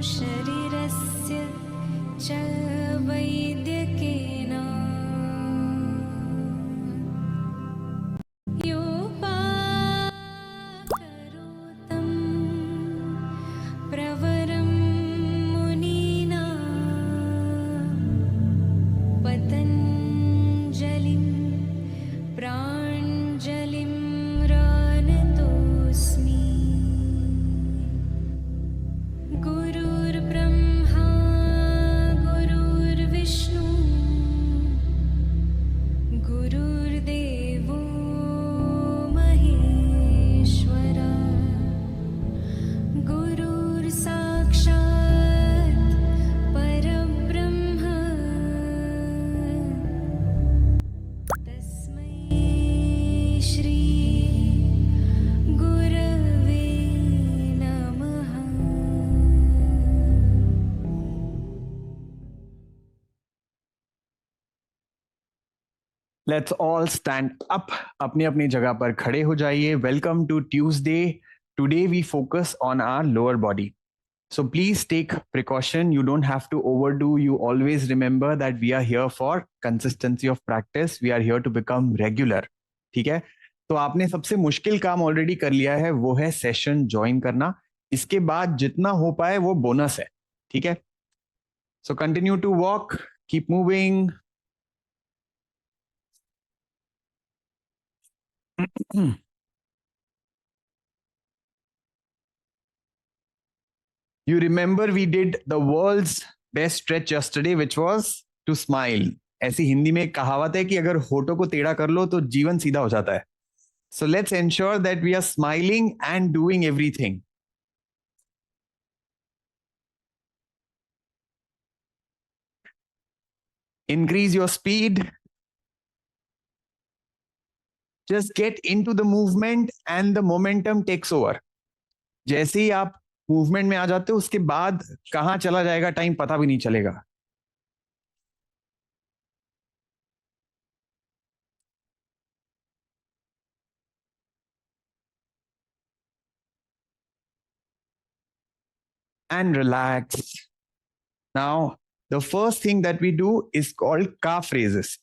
शरीरस्य च वैद्यकेन योपाकरोतं प्रवरं मुनीना पतञ्जलिं प्राञ्जलिं रानतोऽस्मि। गुरुर्ब्रह्मा गुरुर्विष्णु गुरुर्देवो महेश्वरा गुरुर्साक्षात् परब्रह्म तस्मै श्री गुरवे नमः। Let's all stand up. अपनी अपनी जगह पर खड़े हो जाइए. Welcome to Tuesday. Today we focus on our lower body. So please take precaution. You don't have to overdo. You always remember that we are here for consistency of practice. We are here to become regular. ठीक है? तो आपने सबसे मुश्किल काम already कर लिया है, वो है सेशन ज्वाइन करना. इसके बाद जितना हो पाए वो बोनस है. ठीक है? So continue to walk. Keep moving. You remember we did the world's best stretch yesterday, which was to smile. ऐसी हिंदी में एक कहावत है कि अगर होठों को टेढ़ा कर लो तो जीवन सीधा हो जाता है. So let's ensure that we are smiling and doing everything. Increase your speed. Just get into the movement and the momentum takes over. जैसे ही आप मूवमेंट में आ जाते हो उसके बाद कहां चला जाएगा टाइम पता भी नहीं चलेगा. And relax. Now, the first thing that we do is called calf raises.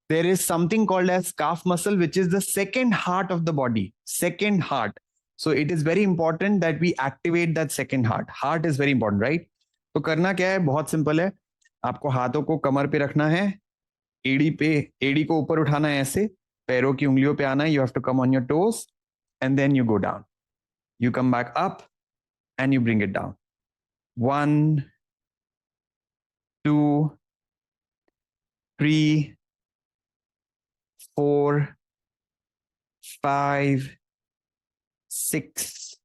There is something called as calf muscle, which is the second heart of the body. Second heart. So it is very important that we activate that second heart. Heart is very important, right? तो करना क्या है? बहुत simple है. आपको हाथों को कमर पे रखना है, एड़ी को ऊपर उठाना है ऐसे, पैरों की उंगलियों पे आना है. You have to come on your toes and then you go down. You come back up and you bring it down. 1, 2, 3, 4, 5, 6,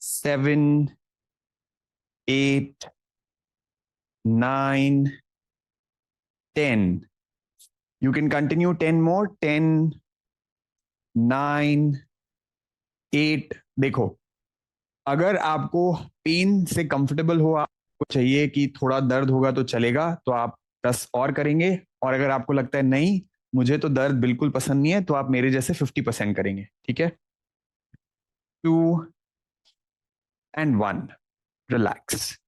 7, 8, 9, 10. You can continue 10 more. 10, 9, 8. देखो, अगर आपको पेन से कंफर्टेबल हो, आपको चाहिए कि थोड़ा दर्द होगा तो चलेगा, तो आप 10 और करेंगे. और अगर आपको लगता है नहीं मुझे तो दर्द बिल्कुल पसंद नहीं है, तो आप मेरे जैसे 50% करेंगे. ठीक है? 2 and 1. Relax.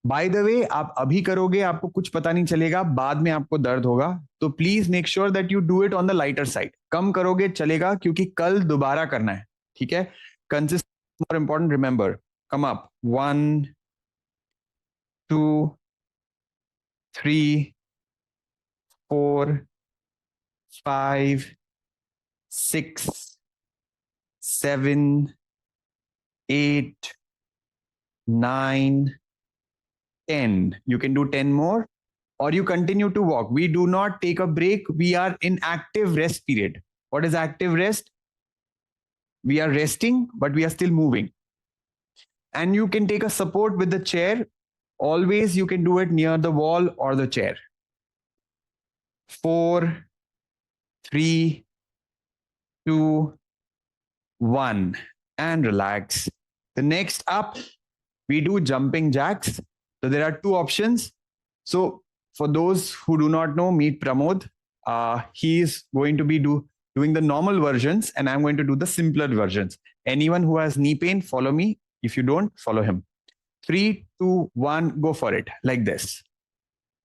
By the way, आप अभी करोगे आपको कुछ पता नहीं चलेगा, बाद में आपको दर्द होगा. तो please make sure that you do it on the lighter side. कम करोगे चलेगा, क्योंकि कल दोबारा करना है. ठीक है? Consistency more important. Remember, come up. 1, 2, 3, 4, 5, 6, 7, 8, 9, 10. You can do 10 more, or you continue to walk. We do not take a break. We are in active rest period. What is active rest? We are resting, but we are still moving. And you can take a support with the chair. Always you can do it near the wall or the chair. 4, 3, 2, 1. And relax. The next up, we do jumping jacks. So there are two options. So for those who do not know, meet Pramod. He is going to be doing the normal versions, and I'm going to do the simpler versions. Anyone who has knee pain, follow me. If you don't, follow him. 3, 2, 1, go for it. Like this.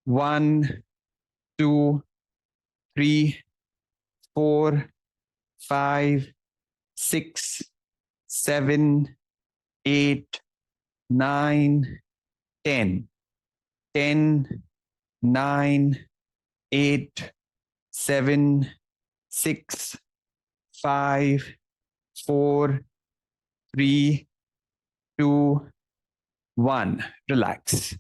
1, 2, 3, 4, 5, 6, 7, 8, 9, 10. 10, 9, 8, 7, 6, 5, 4, 3, 2, 1. Relax.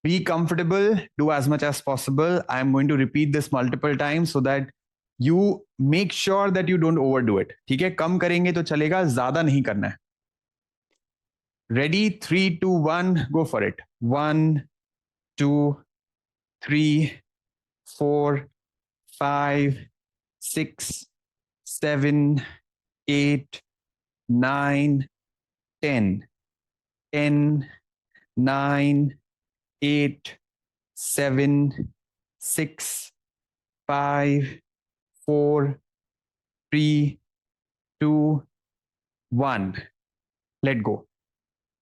Be comfortable, do as much as possible. I'm going to repeat this multiple times so that you make sure that you don't overdo it. ठीक है, कम करेंगे तो चलेगा, ज्यादा नहीं करना है. Ready? 3, 2, 1, go for it. 1, 2, 3, 4, 5, 6, 7, 8, 9, 10. 10, 9, 8, 7, 6, 5, 4, 3, 2, 1. Let go.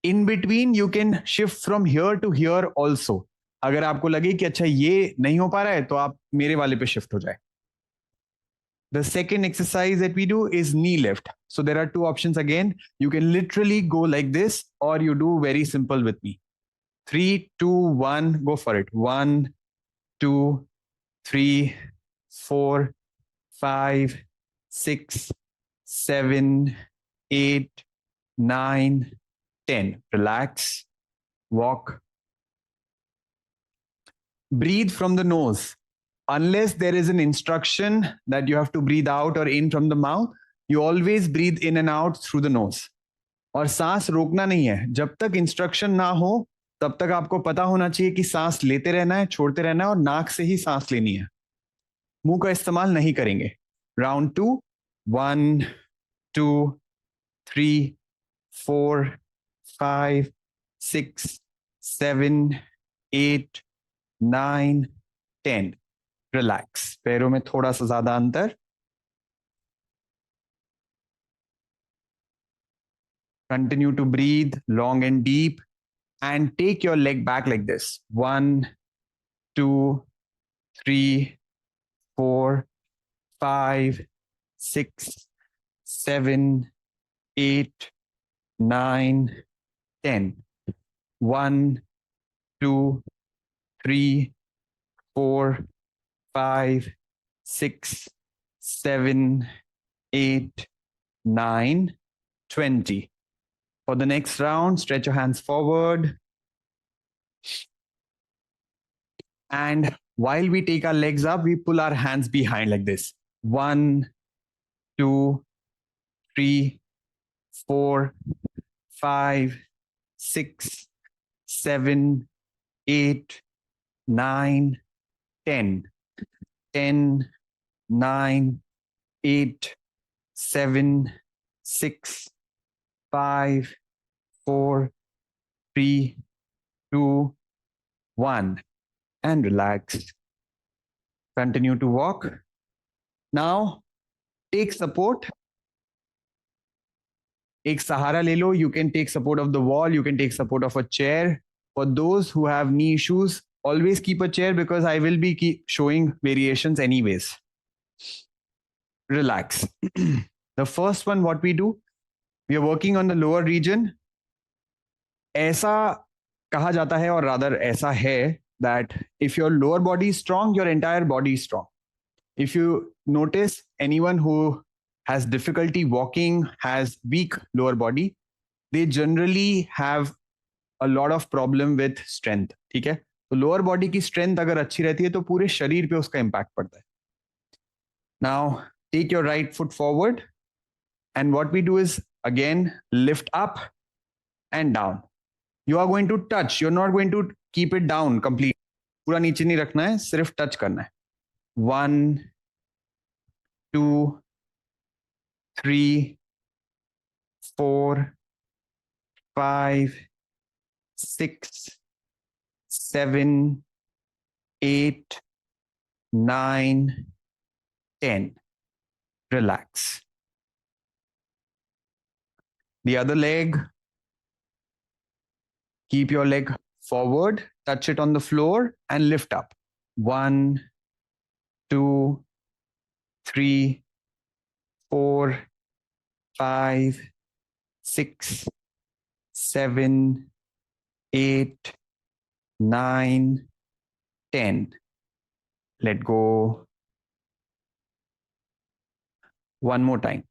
In between, you can shift from here to here also. अगर आपको लगे कि अच्छा ये नहीं हो पा रहा है तो आप मेरे वाले पे शिफ्ट हो जाए. The second exercise that we do is knee lift. So there are two options again. You can literally go like this, or you do very simple with me. 3, 2, 1, go for it. 1, 2, 3, 4, 5, 6, 7, 8, 9, 10. Relax. Walk. Breathe from the nose. Unless there is an instruction that you have to breathe out or in from the mouth, you always breathe in and out through the nose. और सांस रोकना नहीं है. जब तक instruction ना हो तब तक आपको पता होना चाहिए कि सांस लेते रहना है, छोड़ते रहना है और नाक से ही सांस लेनी है. मुंह का इस्तेमाल नहीं करेंगे. राउंड 2. 1, 2, 3, 4, 5, 6, 7, 8, 9, 10. रिलैक्स. पैरों में थोड़ा सा ज्यादा अंतर. Continue to breathe long and deep and take your leg back like this. 1, 2, 3, 4, 5, 6, 7, 8, 9, 10. 1, 2, 3, 4, 5, 6, 7, 8, 9, 20. For the next round, stretch your hands forward. And while we take our legs up, we pull our hands behind like this. 1, 2, 3, 4, 5, 6, 7, 8, 9, 10. 10, 9, 8, 7, 6, 5, 4, 3, 2, 1. And relax. Continue to walk. Now, take support. एक सहारा ले लो. You can take support of the wall. You can take support of a chair. For those who have knee issues, always keep a chair because I will be showing variations anyways. Relax. The first one, what we do, we are working on the lower region. ऐसा कहा जाता है, or rather ऐसा है, that if your lower body is strong, your entire body is strong. If you notice anyone who has difficulty walking, has weak lower body, they generally have a lot of problem with strength. ठीक है, तो lower body की strength अगर अच्छी रहती है तो पूरे शरीर पे उसका इम्पैक्ट पड़ता है. Now take your right foot forward and what we do is again lift up and down. You are going to touch, you're not going to keep it down completely. पूरा नीचे नहीं रखना है, सिर्फ टच करना है. 1, 2, 3, 4, 5, 6, 7, 8, 9, 10. Relax. The other leg, keep your leg forward, touch it on the floor and lift up. 1, 2, 3, 4, 5, 6, 7, 8, 9, 10. Let go. One more time.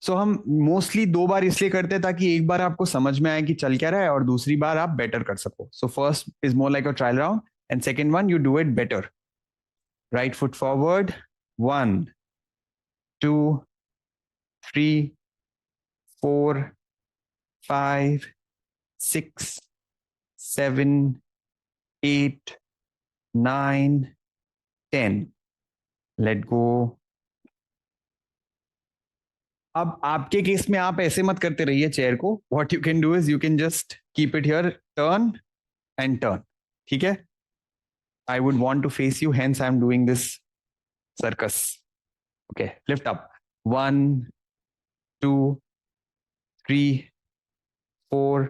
सो हम mostly 2 बार इसलिए करते हैं ताकि एक बार आपको समझ में आए कि चल क्या रहा है और दूसरी बार आप बेटर कर सको. So first is more like a trial round and second one you do it better. Right foot forward. 1, 2, 3, 4, 5, 6, 7, 8, 9, 10. Let go. अब आपके केस में आप ऐसे मत करते रहिए चेयर को. What you can do is you can just keep it here, turn and turn. ठीक है. I would want to face you, hence I am doing this circus. Okay, lift up. 1, 2, 3, 4,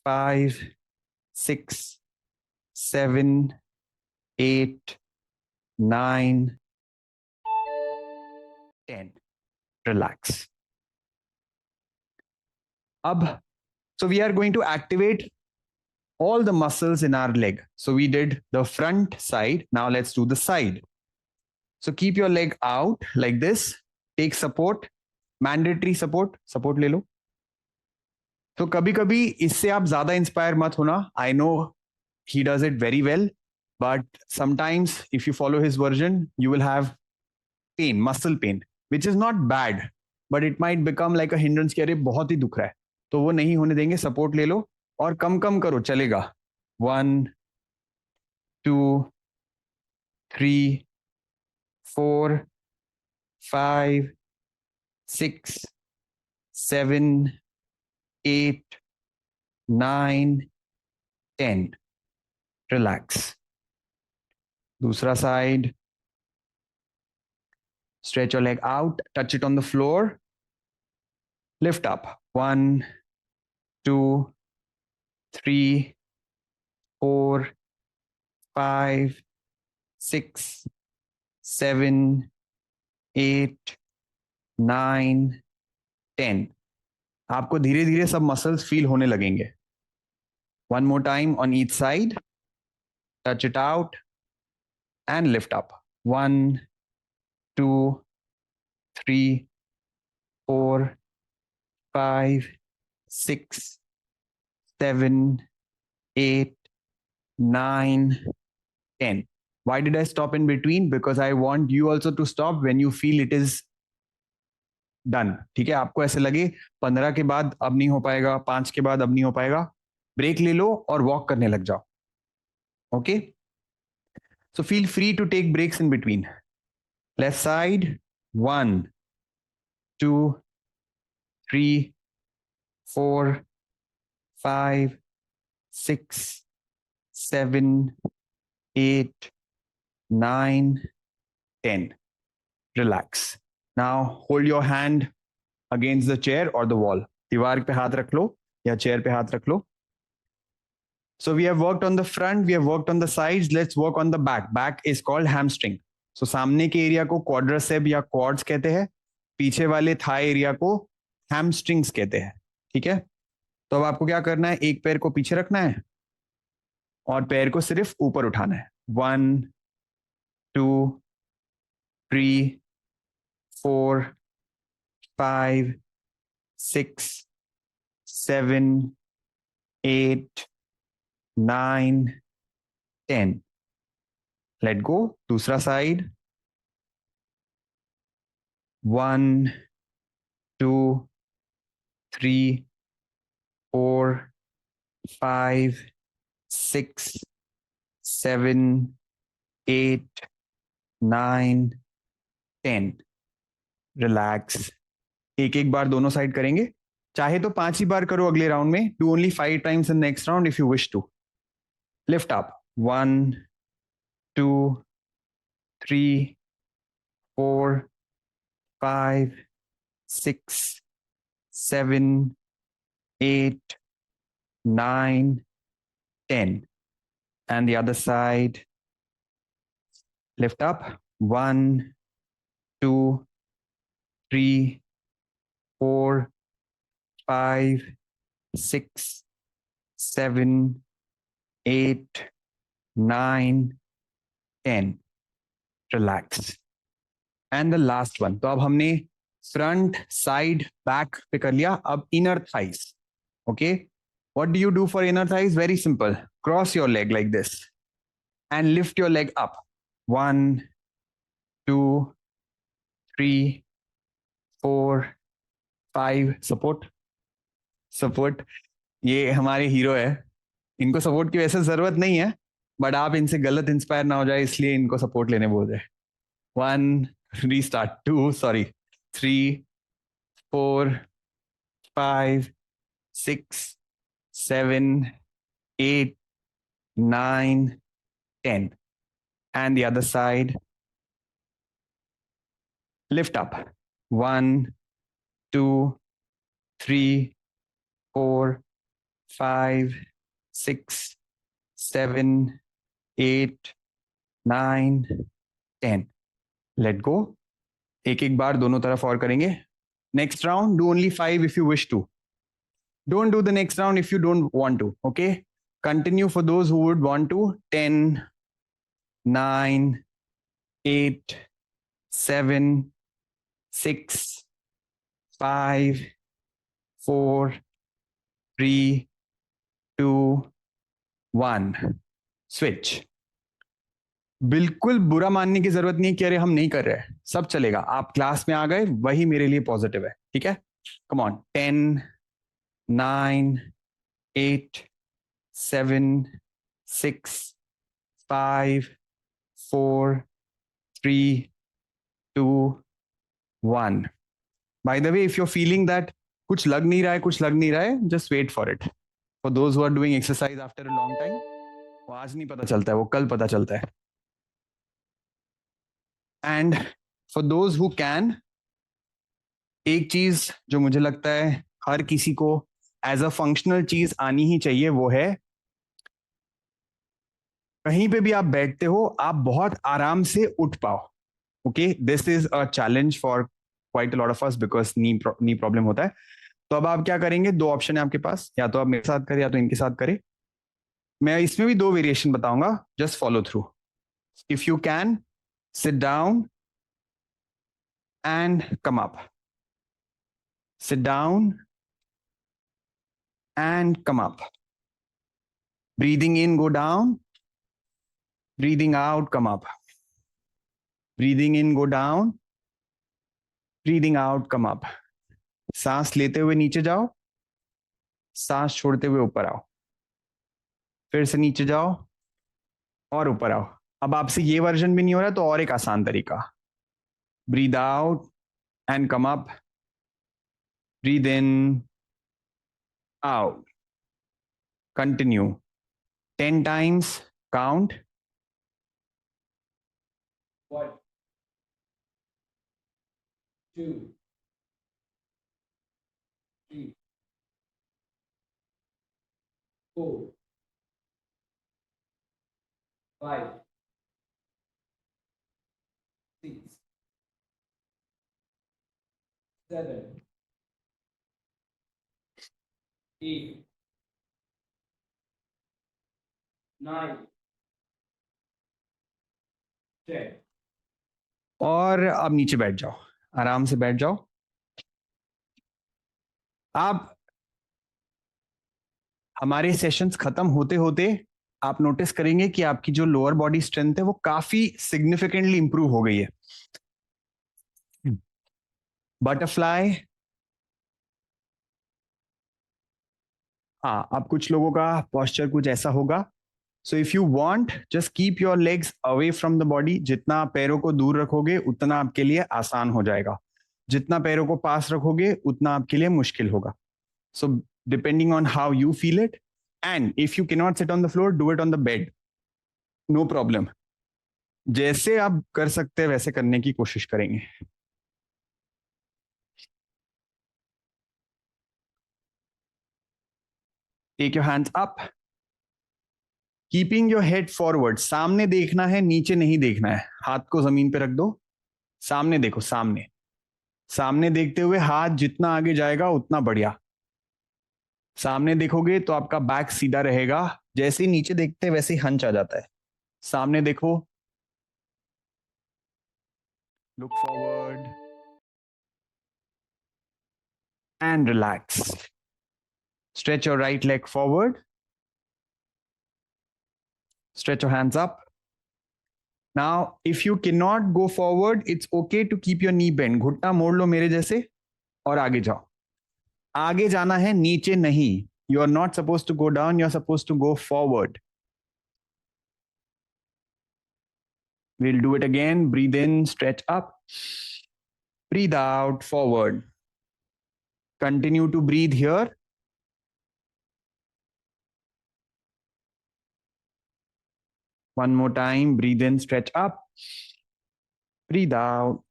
5, 6, 7, 8, 9, 10. Relax. Ab, so we are going to activate all the muscles in our leg. So we did the front side. Now let's do the side. So keep your leg out like this. Take support, mandatory support. Support ले लो. तो कभी कभी इससे आप ज्यादा inspire मत होना. I know he does it very well, but sometimes if you follow his version, you will have pain, muscle pain, which is not bad, but it might become like a hindrance कि अरे बहुत ही दुख रहा है. तो वो नहीं होने देंगे. सपोर्ट ले लो और कम कम करो, चलेगा. 1, 2, 3, 4, 5, 6, 7, 8, 9, 10. रिलैक्स. दूसरा side. Stretch your leg out, touch it on the floor. Lift up. 1, 2, 3, 4, 5, 6, 7, 8, 9, 10. आपको धीरे धीरे सब मसल्स फील होने लगेंगे. One more time on each side. Touch it out and lift up. 1, 2, 3, 4, 5, 6, 7, 8, 9, 10. Why did I stop in between? Because I want you also to stop when you feel it is done. ठीक है. आपको ऐसे लगे 15 के बाद अब नहीं हो पाएगा, 5 के बाद अब नहीं हो पाएगा, ब्रेक ले लो और वॉक करने लग जाओ. Okay. So feel free to take breaks in between. Left side. 1, 2, 3, 4, 5, 6, 7, 8, 9, 10. Relax. Now hold your hand against the chair or the wall. दीवार पे हाथ रख लो या चेयर पे हाथ रख लो. So we have worked on the front, we have worked on the sides. Let's work on the back. Back is called hamstring. So सामने के एरिया को क्वाड्रिसेप या क्वाड्स कहते हैं. पीछे वाले थाई एरिया को हैमस्ट्रिंग्स कहते हैं. ठीक है. तो अब आपको क्या करना है, एक पैर को पीछे रखना है और पैर को सिर्फ ऊपर उठाना है. 1, 2, 3, 4, 5, 6, 7, 8, 9, 10. Let go. दूसरा साइड. 1, 2, 3, 4, 5, 6, 7, 8, 9, 10. रिलैक्स. एक एक बार दोनों साइड करेंगे. चाहे तो 5 ही बार करो अगले राउंड में. Do only 5 times in next round if you wish to. Lift up. 1, 2, 3, 4, 5, 6, 7, 8, 9, 10. And the other side. Lift up. 1, 2, 3, 4, 5, 6, 7, 8, 9, 10. Relax. And the last one. तो अब हमने फ्रंट, साइड, बैक पे कर लिया. अब inner thighs. Okay. What do you do for inner thighs? Very simple. Cross your leg like this and lift your leg up. 1, 2, 3, 4, 5. Support. Support. ये हमारे hero है. इनको सपोर्ट की वैसे जरूरत नहीं है, बट आप इनसे गलत इंस्पायर ना हो जाए इसलिए इनको सपोर्ट लेने बोल रहे. 1, restart. 2, sorry, 3, 4, 5, 6, 7, 8, 9, 10. And the other side. Lift up. 1, 2, 3, 4, 5, 6, 7, 8, 9, 10. Let go. एक एक बार दोनों तरफ और करेंगे. Next round, do only 5 if you wish to. Don't do the next round if you don't want to. Okay. Continue for those who would want to. 10, 9, 8, 7, 6, 5, 4, 3, 2, 1. Switch. बिल्कुल बुरा मानने की जरूरत नहीं कि अरे हम नहीं कर रहे हैं. सब चलेगा. आप क्लास में आ गए, वही मेरे लिए पॉजिटिव है. ठीक है. Come on. 10, 9, 8, 7, 6, 5, 4, 3, 2, 1. By the way, if you're feeling that कुछ लग नहीं रहा है, कुछ लग नहीं रहा है, just wait for it. For those who are doing exercise after a long time, वो आज नहीं पता चलता है, वो कल पता चलता है. And for those who can, एक चीज जो मुझे लगता है हर किसी को एज अ फंक्शनल चीज आनी ही चाहिए, वो है कहीं पे भी आप बैठते हो, आप बहुत आराम से उठ पाओ. Okay. This is a challenge for quite a lot of us because knee problem होता है. तो अब आप क्या करेंगे? 2 ऑप्शन है आपके पास. या तो आप मेरे साथ करें या तो इनके साथ करें. मैं इसमें भी 2 वेरिएशन बताऊंगा. Just follow through. If you can, sit down and come up. Sit down and come up. Breathing in, go down. Breathing out, come up. Breathing in, go down. Breathing out, come up. सांस लेते हुए नीचे जाओ, सांस छोड़ते हुए ऊपर आओ, फिर से नीचे जाओ और ऊपर आओ. अब आपसे ये वर्जन भी नहीं हो रहा तो और एक आसान तरीका. Breathe out and come up. Breathe in, out. Continue. 10 times. Count. 1, 2, 3, 4, 5, 6, 7, 8, 9, 10. और अब नीचे बैठ जाओ, आराम से बैठ जाओ. आप हमारे सेशंस खत्म होते होते आप नोटिस करेंगे कि आपकी जो लोअर बॉडी स्ट्रेंथ है वो काफी सिग्निफिकेंटली इंप्रूव हो गई है. बटरफ्लाई. हाँ, अब कुछ लोगों का पोस्चर कुछ ऐसा होगा. So if you want, just keep your legs away from the body. जितना आप पैरों को दूर रखोगे उतना आपके लिए आसान हो जाएगा. जितना पैरों को पास रखोगे उतना आपके लिए मुश्किल होगा. So depending on how you feel it. And if you can not sit on the floor, do it on the bed. No problem. जैसे आप कर सकते हैं वैसे करने की कोशिश करेंगे. Take your hands up, keeping your head forward, सामने देखना है, नीचे नहीं देखना है। हाथ को जमीन पे रख दो, सामने देखो, सामने सामने देखते हुए हाथ जितना आगे जाएगा उतना बढ़िया। सामने देखोगे तो आपका बैक सीधा रहेगा, जैसे ही नीचे देखते हैं वैसे ही हंच आ जाता है। सामने देखो, look forward and relax. Stretch your right leg forward, stretch your hands up. Now if you cannot go forward, it's okay to keep your knee bent. घुटना मोड़ लो मेरे जैसे और आगे जाओ। आगे जाना है, नीचे नहीं। You are not supposed to go down, you are supposed to go forward. We'll do it again. Breathe in, stretch up. Breathe out, forward. Continue to breathe here. One more time. Breathe in, stretch up. Breathe out.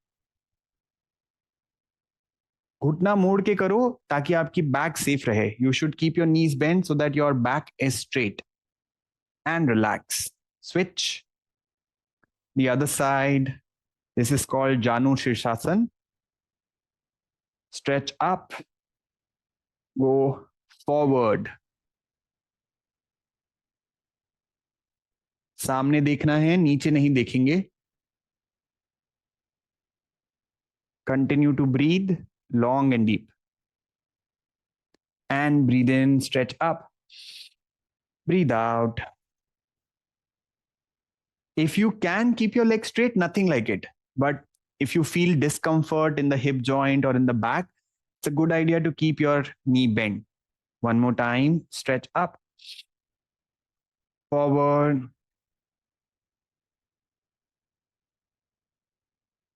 घुटना मोड़ के करो ताकि आपकी back safe रहे। You should keep your knees bend so that your back is straight and relax. Switch the other side. This is called Janu Shirshasana. Stretch up, go forward. सामने देखना है, नीचे नहीं देखेंगे। Continue to breathe long and deep. And breathe in, stretch up. Breathe out. If you can keep your legs straight, nothing like it. But if you feel discomfort in the hip joint or in the back, it's a good idea to keep your knee bent. One more time, stretch up, forward,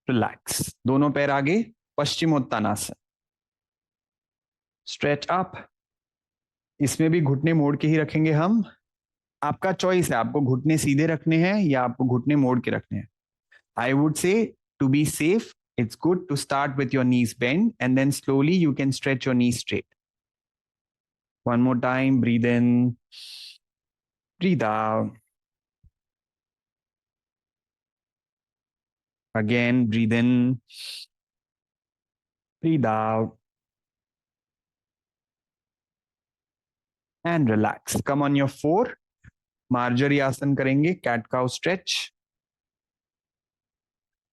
relax. दोनों पैर आगे, Paschimottanasana. Stretch up, इसमें भी घुटने मोड़ के ही रखेंगे हम। आपका चॉइस है, आपको घुटने सीधे रखने हैं या आपको घुटने मोड़ के रखने हैं। I would say to be safe, it's good to start with your knees bent and then slowly you can stretch your knees straight. One more time, breathe in, breathe out. Again, breathe in, breathe out. And relax. Come on your four. Marjorie आसन करेंगे, cat cow stretch.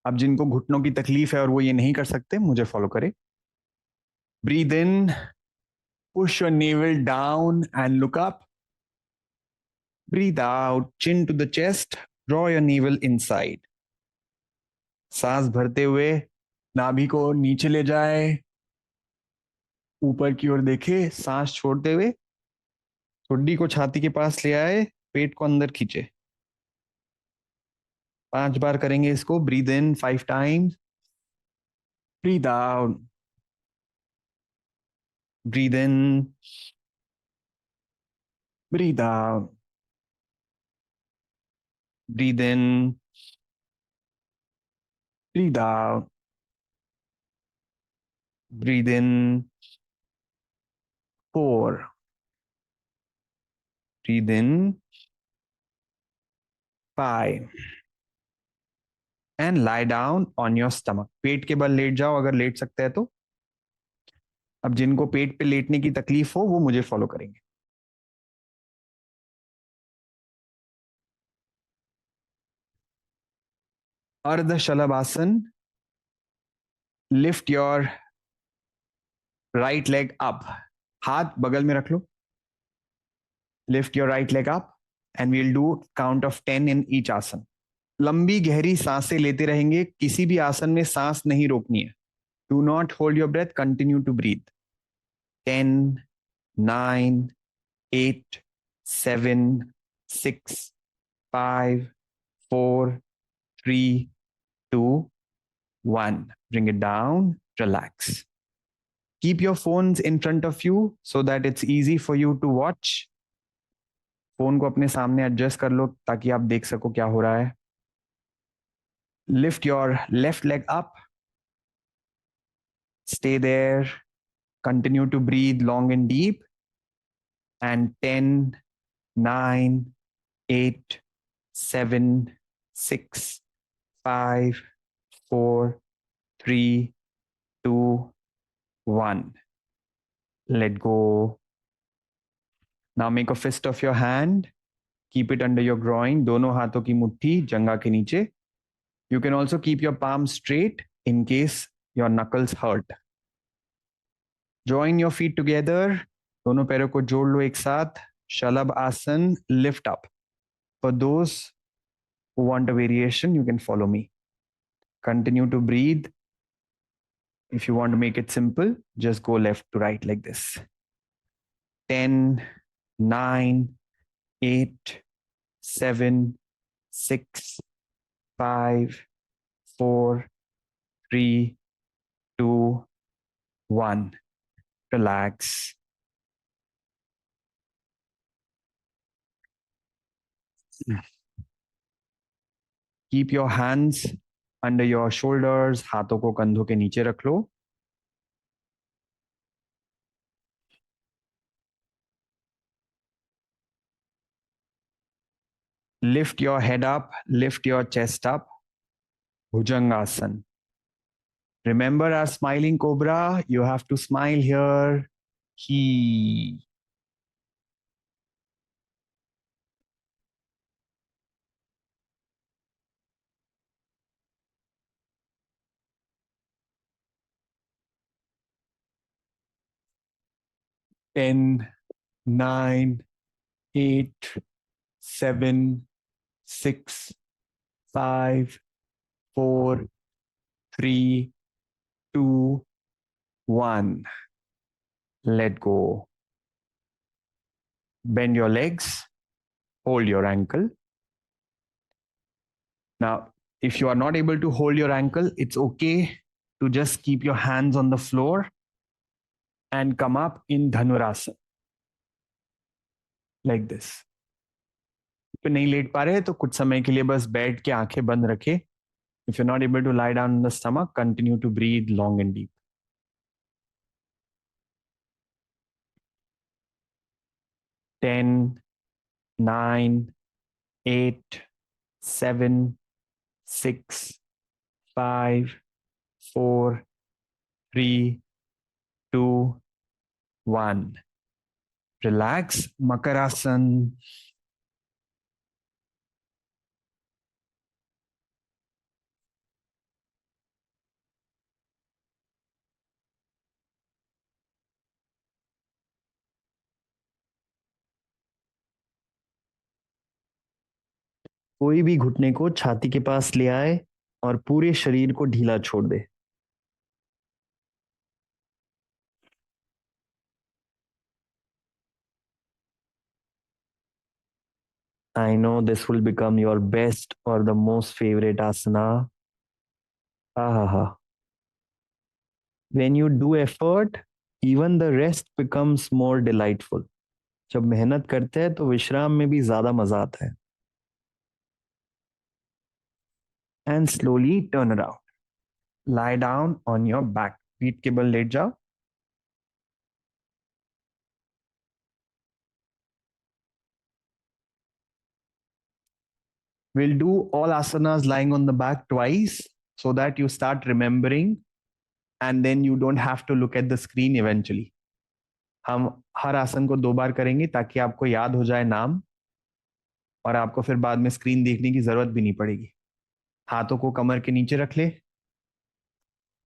अब जिनको घुटनों की तकलीफ है और वो ये नहीं कर सकते, मुझे फॉलो करें। Breathe in, push your navel down and look up. Breathe out, chin to the chest, draw your navel inside. सांस भरते हुए नाभि को नीचे ले जाए, ऊपर की ओर देखे, सांस छोड़ते हुए ठुड्डी को छाती के पास ले आए, पेट को अंदर खींचे। 5 बार करेंगे इसको। Breathe in 5 times, breathe out, breathe in, breathe out, breathe in, breathe out, breathe in 4, breathe in 5 and lie down on your stomach. पेट के बल लेट जाओ अगर लेट सकते हैं तो। अब जिनको पेट पे लेटने की तकलीफ हो वो मुझे फॉलो करेंगे। Ardha Shalabhasana, lift your right leg up. हाथ बगल में रख लो। Lift your right leg up and we'll do count of 10 in each asana. लंबी गहरी सांसें लेते रहेंगे, किसी भी आसन में सांस नहीं रोकनी है। Do not hold your breath, continue to breathe. 10, 9, 8, 7, 6, 5, 4, 3, 2, 1. Bring it down, relax. Keep your phones in front of you so that it's easy for you to watch. Phone को अपने सामने एडजस्ट कर लो ताकि आप देख सको क्या हो रहा है। Lift your left leg up. Stay there. Continue to breathe long and deep. and 10, 9, 8, 7, 6, 5, 4, 3, 2, 1. Let go. Now make a fist of your hand. Keep it under your groin. दोनों हाथों की मुट्ठी जंघा के नीचे. You can also keep your palms straight in case your knuckles hurt. Join your feet together. दोनों पैरों को जोड़ लो एक साथ. Shalabh Asan, lift up. For those who want a variation, you can follow me. Continue to breathe. If you want to make it simple, just go left to right like this. 10, 9, 8, 7, 6, 5, 4, 3, 2, 1. Relax. Keep your hands under your shoulders. हाथों को कंधों के नीचे रख लो. Lift your head up, lift your chest up. Bhujangasana. Remember our smiling cobra? You have to smile here. He. Ten, 9, 8, 7, 6, 5, 4, 3, 2, 1. Let go. Bend your legs. Hold your ankle. Now, if you are not able to hold your ankle, it's okay to just keep your hands on the floor and come up in Dhanurasana. Like this. if नहीं late पा रहे तो कुछ समय के लिए बस बैठ के आंखें बंद रखे. If you're not able to lie down in the stomach, continue to breathe long and deep. 10, 9, 8, 7, 6, 5, 4, 3, 2, 1. Relax. Makarasana. कोई भी घुटने को छाती के पास ले आए और पूरे शरीर को ढीला छोड़ दे. I know this will become your best or the most favorite asana. Ahaha. When you do effort, even the rest becomes more delightful. जब मेहनत करते हैं तो विश्राम में भी ज्यादा मजा आता है. And slowly turn around. Lie down on your back. पीठ के बल लेट जाओ. We'll do all asanas lying on the back twice so that you start remembering and then you don't have to look at the screen eventually. हम हर आसन को 2 बार करेंगे ताकि आपको याद हो जाए नाम और आपको फिर बाद में स्क्रीन देखने की जरूरत भी नहीं पड़ेगी. हाथों को कमर के नीचे रख ले.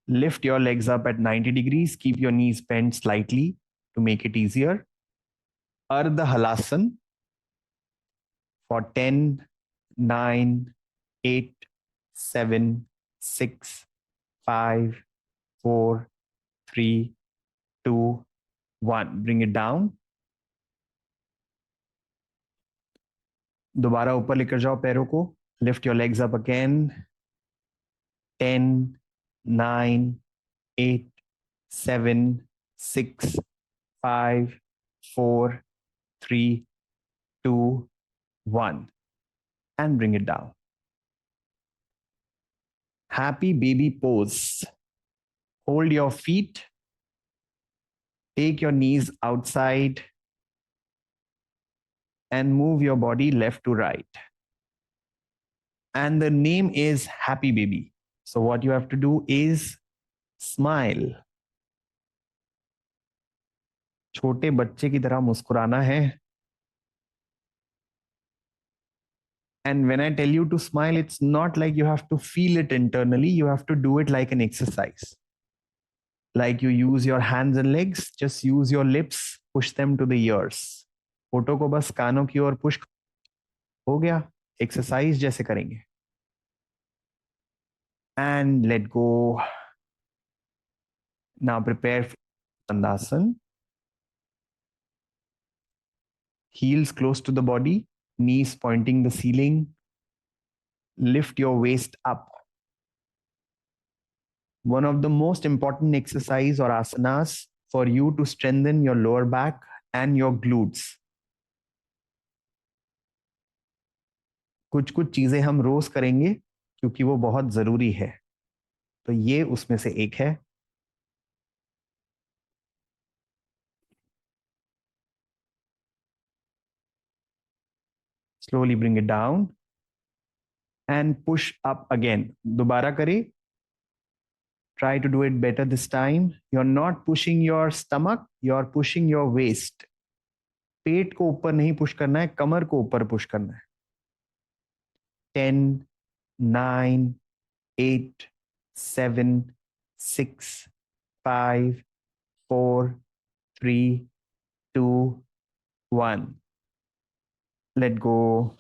Lift your legs up at 90 degrees. Keep your knees bent slightly to make it easier. Ardha Halasana for 10, 9, 8, 7, 6, 5, 4, 3, 2, 1. Bring it down. दोबारा ऊपर लेकर जाओ पैरों को. Lift your legs up again. 10, 9, 8, 7, 6, 5, 4, 3, 2, 1. And bring it down. Happy baby pose. Hold your feet. Take your knees outside. and move your body left to right. And the name is Happy Baby. So what you have to do is smile. छोटे बच्चे की तरह मुस्कुराना है. And when I tell you to smile, it's not like you have to feel it internally. You have to do it like an exercise. Like you use your hands and legs, just use your lips, push them to the ears. Photo को बस कानों की ओर push हो गया. Exercise जैसे करेंगे. And let go. Now prepare for Dandasana. Heels close to the body, knees pointing the ceiling. Lift your waist up. One of the most important exercise or asanas for you to strengthen your lower back and your glutes. कुछ कुछ चीजें हम रोज करेंगे क्योंकि वो बहुत जरूरी है. तो ये उसमें से एक है. Slowly bring it down and push up again. दोबारा करें. Try to do it better this time. You're not pushing your stomach, you're pushing your waist. पेट को ऊपर नहीं पुश करना है, कमर को ऊपर पुश करना है. 10, 9, 8, 7, 6, 5, 4, 3, 2, 1. Let go.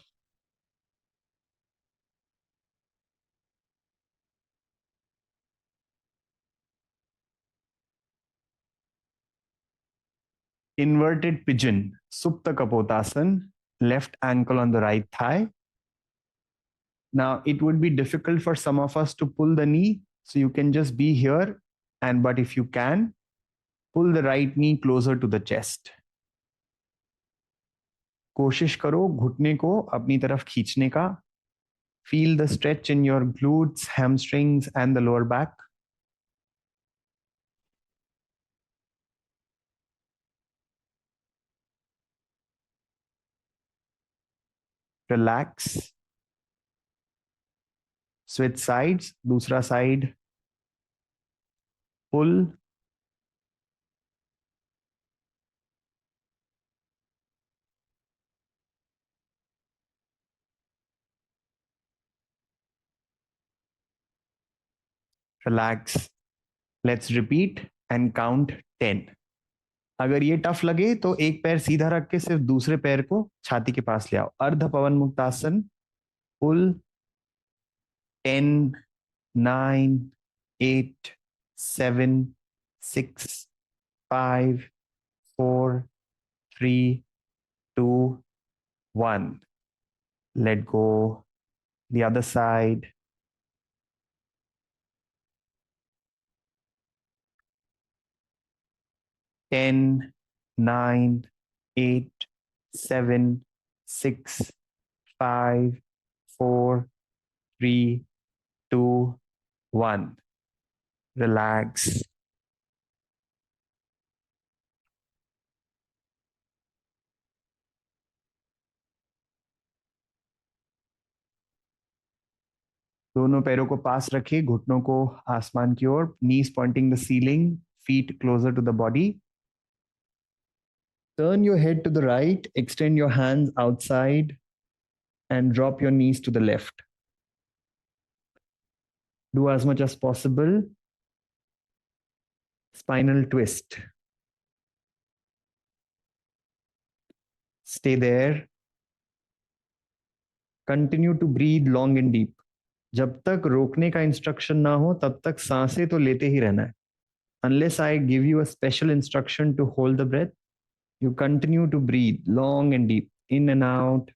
Inverted pigeon, Supta Kapotasana, left ankle on the right thigh. Now, it would be difficult for some of us to pull the knee, so you can just be here, but if you can, pull the right knee closer to the chest. कोशिश करो घुटने को अपनी तरफ खींचने का. Feel the stretch in your glutes, hamstrings, and the lower back. Relax. Switch sides, दूसरा side. Pull. Relax. Let's repeat and count 10. अगर ये टफ लगे तो एक पैर सीधा रख के सिर्फ दूसरे पैर को छाती के पास ले आओ. अर्ध पवन मुक्तासन. पुल. 10, 9, 8, 7, 6, 5, 4, 3, 2, 1. Let go. The other side. 10, 9, 8, 7, 6, 5, 4, 3, 2, 1. Relax. दोनों पैरों को पास रखिए, घुटनों को आसमान की ओर. Knees pointing the ceiling, feet closer to the body. Turn your head to the right, extend your hands outside, and drop your knees to the left. Do as much as possible. Spinal twist. Stay there. Continue to breathe long and deep. जब तक रोकने का instruction ना हो तब तक सांसें तो लेते ही रहना है. Unless I give you a special instruction to hold the breath, you continue to breathe long and deep, in and out.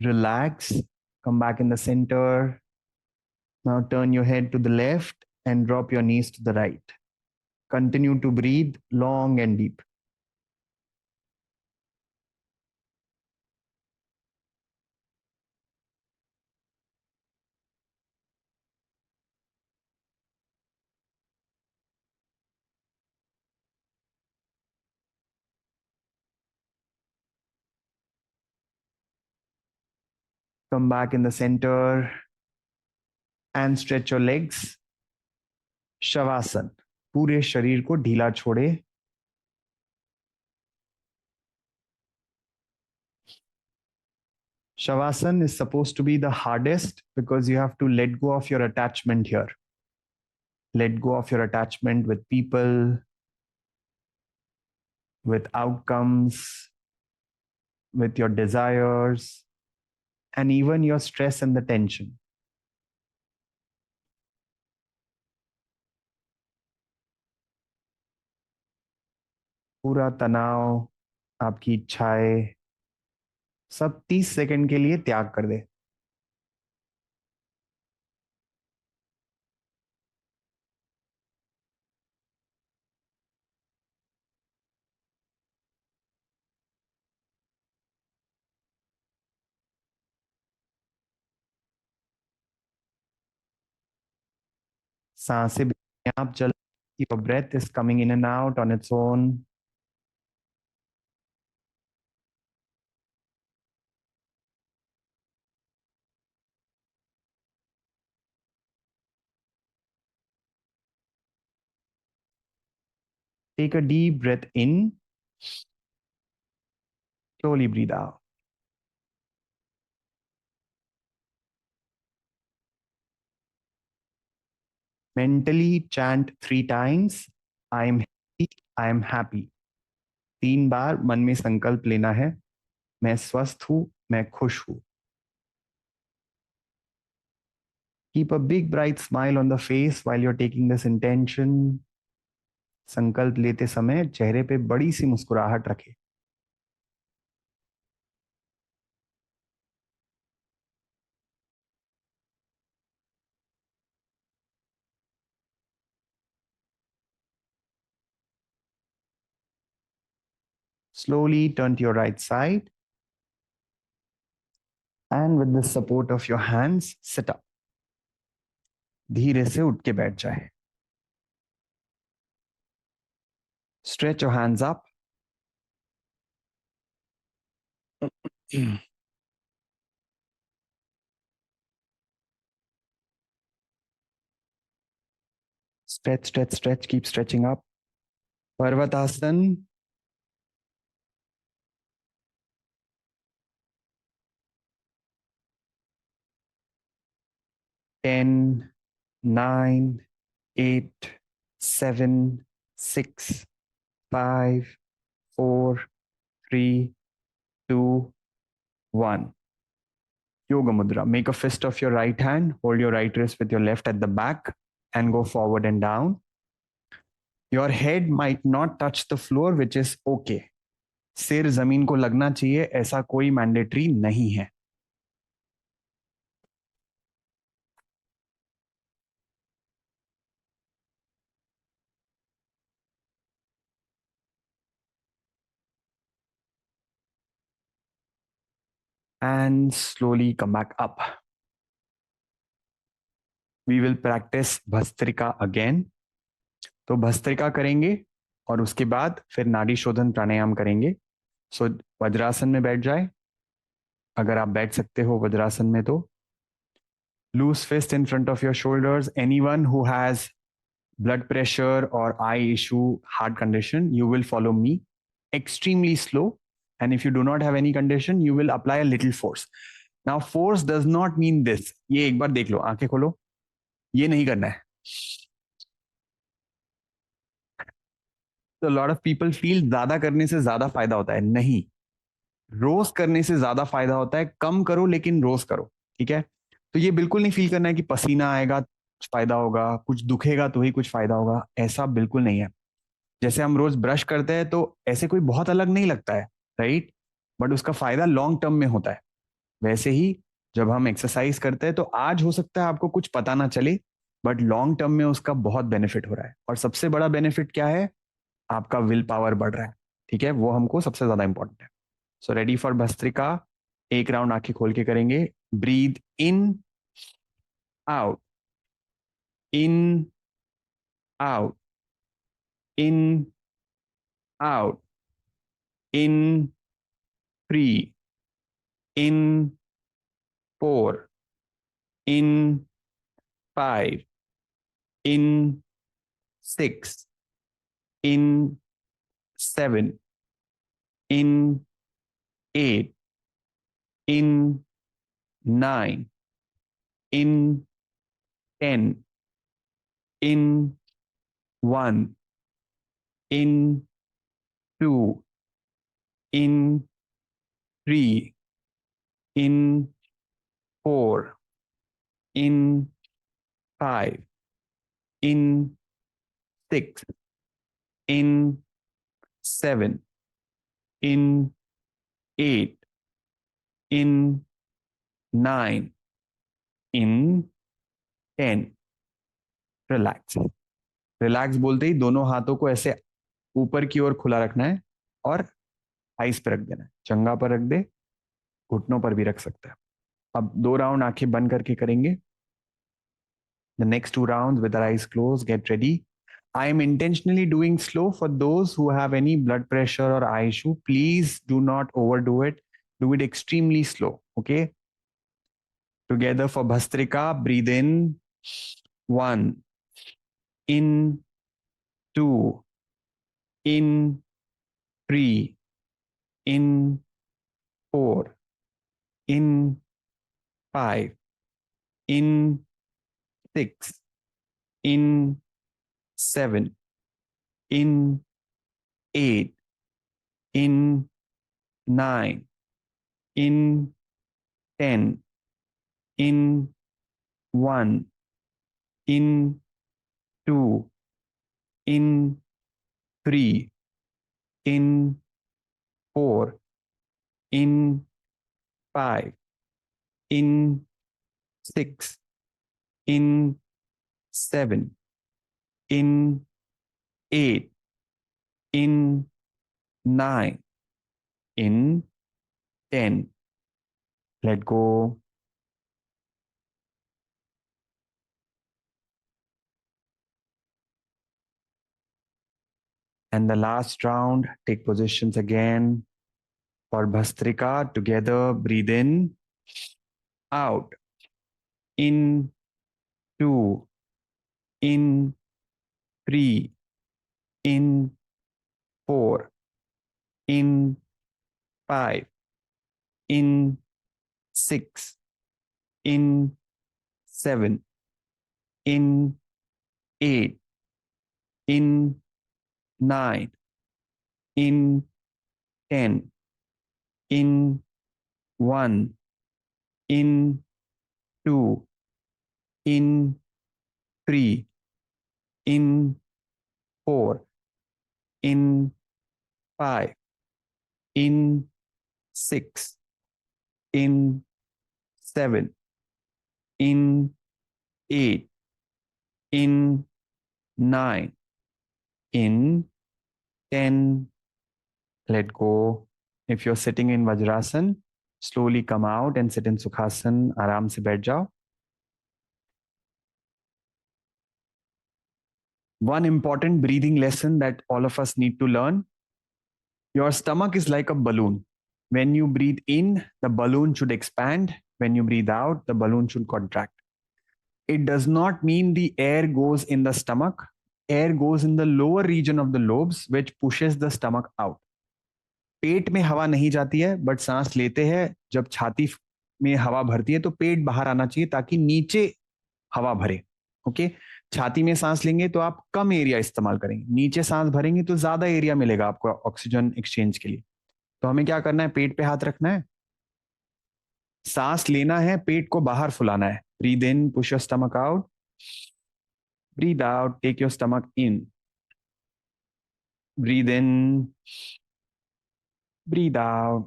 Relax, come back in the center. Now turn your head to the left and drop your knees to the right. Continue to breathe long and deep. Come back in the center and stretch your legs. Shavasana, पूरे शरीर को ढीला छोड़े. Shavasana is supposed to be the hardest because you have to let go of your attachment here. Let go of your attachment with people, with outcomes, with your desires, and even your stress and the tension. पूरा तनाव, आपकी इच्छाएं, सब 30 second के लिए त्याग कर दे. सांसें भी आप चल. Your breath is coming in and out on its own. Take a deep breath in. Slowly breathe out. Mentally chant 3 times. I am happy. I am happy. 3 बार मन में संकल्प लेना है. मैं स्वस्थ हूं, मैं खुश हूं. Keep a big bright smile on the face while you're taking this intention. संकल्प लेते समय चेहरे पे बड़ी सी मुस्कुराहट रखें. Slowly turn to your right side. And with the support of your hands, sit up. धीरे से उठ के बैठ जाए. Stretch your hands up. Stretch, stretch, stretch. Keep stretching up. Parvatasana. Ten, 9, 8, 7, 6, 5, 4, 3, 2, 1. Yoga Mudra. Make a fist of your right hand. Hold your right wrist with your left at the back and go forward and down. Your head might not touch the floor, which is okay. सिर जमीन को लगना चाहिए, ऐसा कोई mandatory नहीं है. And slowly come back up. We will practice bhastrika again. तो भस्त्रिका करेंगे और उसके बाद फिर नाड़ी शोधन प्राणायाम करेंगे. सो वज्रासन में बैठ जाए. अगर आप बैठ सकते हो वज्रासन में तो. Loose fist in front of your shoulders. Anyone who has blood pressure or eye issue, heart condition, you will follow me. Extremely slow. And if you do not have any condition, you will apply a little force. Now, force does not mean this. ये एक बार देख लो, आंखें खोलो. ये नहीं करना है. So a lot of people feel ज्यादा करने से ज्यादा फायदा होता है. नहीं. रोज करने से ज्यादा फायदा होता है. कम करो लेकिन रोज करो. ठीक है. तो ये बिल्कुल नहीं फील करना है कि पसीना आएगा कुछ फायदा होगा, कुछ दुखेगा तो ही कुछ फायदा होगा. ऐसा बिल्कुल नहीं है. जैसे हम रोज ब्रश करते हैं तो ऐसे कोई बहुत अलग नहीं लगता है, राइट. बट उसका फायदा लॉन्ग टर्म में होता है. वैसे ही जब हम एक्सरसाइज करते हैं तो आज हो सकता है आपको कुछ पता ना चले, बट लॉन्ग टर्म में उसका बहुत बेनिफिट हो रहा है. और सबसे बड़ा बेनिफिट क्या है? आपका विल पावर बढ़ रहा है. ठीक है, वो हमको सबसे ज्यादा इंपॉर्टेंट है. So ready for bhastrika. एक राउंड आंखें खोल के करेंगे. Breathe in, out, in, out, in, out, in, free, in, 4, in 5, in 6, in 7, in 8, in 9, in 10, in 1, in 2, in 3, in 4, in 5, in 6, in 7, in 8, in 9, in 10. Relax. Relax बोलते ही दोनों हाथों को ऐसे ऊपर की ओर खुला रखना है और आइस पे रख देना है. चंगा पर रख दे, घुटनों पर भी रख सकता है. अब 2 राउंड आंखें बंद करके करेंगे. The next 2 rounds with our eyes closed. Get ready. I am intentionally doing slow for those who have any blood pressure or eye issue. Please do not overdo it. Do it extremely slow. Okay. Together for Bhastrika, breathe in 1, in 2, in 3, in 4, in 5, in 6, in 7, in 8, in 9, in 10, in 1, in 2, in 3, in 4, in 5, in 6, in 7, in 8, in 9, in 10. Let go. And the last round, take positions again. For Bhastrika, together, breathe in, out, in 2, in 3, in 4, in 5, in 6, in 7, in 8, in 9, in 10, in 1, in 2, in 3, in 4, in 5, in 6, in 7, in 8, in 9, in 10. Let go. If you're sitting in Vajrasan, slowly come out and sit in Sukhasan. आराम से बैठ जाओ. One important breathing lesson that all of us need to learn. Your stomach is like a balloon. When you breathe in, the balloon should expand. When you breathe out, the balloon should contract. It does not mean the air goes in the stomach. Air goes in the lower region of the lobes, which pushes the stomach out. पेट में हवा नहीं जाती है, but सांस लेते हैं. जब छाती में हवा भरती है तो पेट बाहर आना चाहिए ताकि नीचे हवा भरे. ओके. छाती में सांस लेंगे तो आप कम एरिया इस्तेमाल करेंगे, नीचे सांस भरेंगे तो ज्यादा एरिया मिलेगा आपको ऑक्सीजन एक्सचेंज के लिए. तो हमें क्या करना है, पेट पे हाथ रखना है, सांस लेना है, पेट को बाहर फुलाना है. Breathe in, push your stomach out. Breathe out, take your stomach in. Breathe in, breathe out,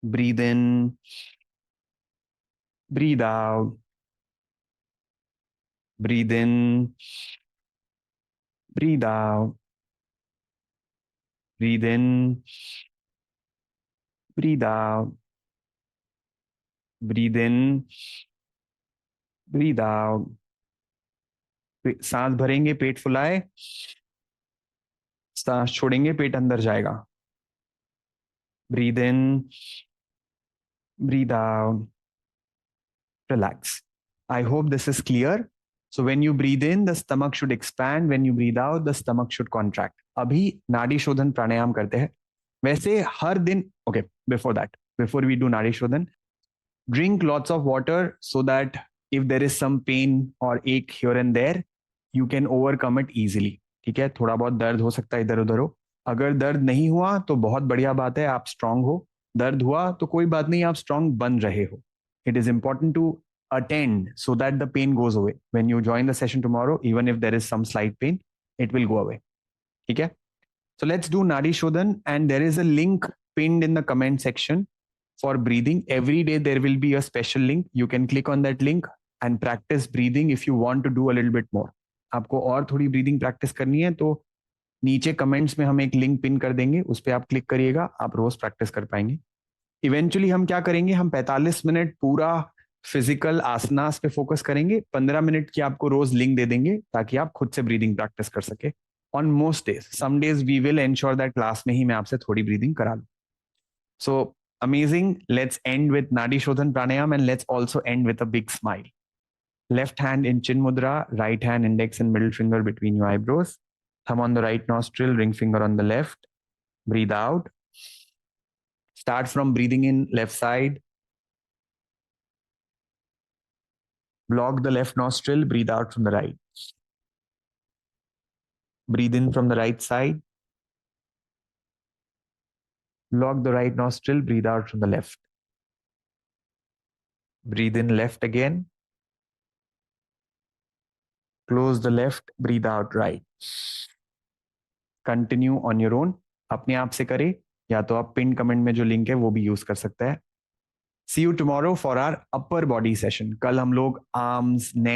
breathe in, breathe out, breathe in, breathe out, breathe in, breathe out, breathe in, breathe out. सांस भरेंगे, पेट फुलाए, सांस छोड़ेंगे, पेट अंदर जाएगा. Breathe in, breathe out, relax. I hope this is clear. So when you breathe in, the stomach should expand. When you breathe out, the stomach should contract. अभी नाड़ी शोधन प्राणायाम करते हैं. वैसे हर दिन, okay, before we do नाड़ी शोधन, drink lots of water so that if there is some pain or ache here and there, you can overcome it easily. ठीक है, थोड़ा बहुत दर्द हो सकता है इधर उधर हो. अगर दर्द नहीं हुआ तो बहुत बढ़िया बात है, आप स्ट्रांग हो. दर्द हुआ तो कोई बात नहीं, आप स्ट्रांग बन रहे हो. It is important to attend so that the pain goes away. When you join the session tomorrow, even if there is some slight pain, it will go away. ठीक है? So let's do Nadi Shodhan, and there is a link pinned in the comment section for breathing. Every day there will be a special link. You can click on that link and practice breathing if you want to do a little bit more. आपको और थोड़ी breathing practice करनी है तो नीचे comments में हम एक लिंक पिन कर देंगे, उस पर आप क्लिक करिएगा, आप रोज प्रैक्टिस कर पाएंगे. इवेंचुअली हम क्या करेंगे, हम 45 मिनट पूरा फिजिकल आसनास पे फोकस करेंगे. 15 मिनट की आपको रोज लिंक दे देंगे ताकि आप खुद से ब्रीदिंग प्रैक्टिस कर सके. On most days, some days we will ensure that class में ही मैं आपसे थोड़ी ब्रीदिंग करा लूं. So amazing. Let's end with nadi shodhana pranayama and let's also end with a big smile. Left hand in chin mudra, right hand index and middle finger between your eyebrows. Thumb on the right nostril, ring finger on the left. Breathe out. Start from breathing in left side. Block the left nostril, breathe out from the right. Breathe in from the right side. Block the right nostril, breathe out from the left. Breathe in left again. Close the left, breathe out right. Continue on your own. अपने आप से करें या तो आप pin comment में जो link है वो भी यूज कर सकते हैं. See you tomorrow for our upper body session. कल हम लोग आर्म्स, नेक,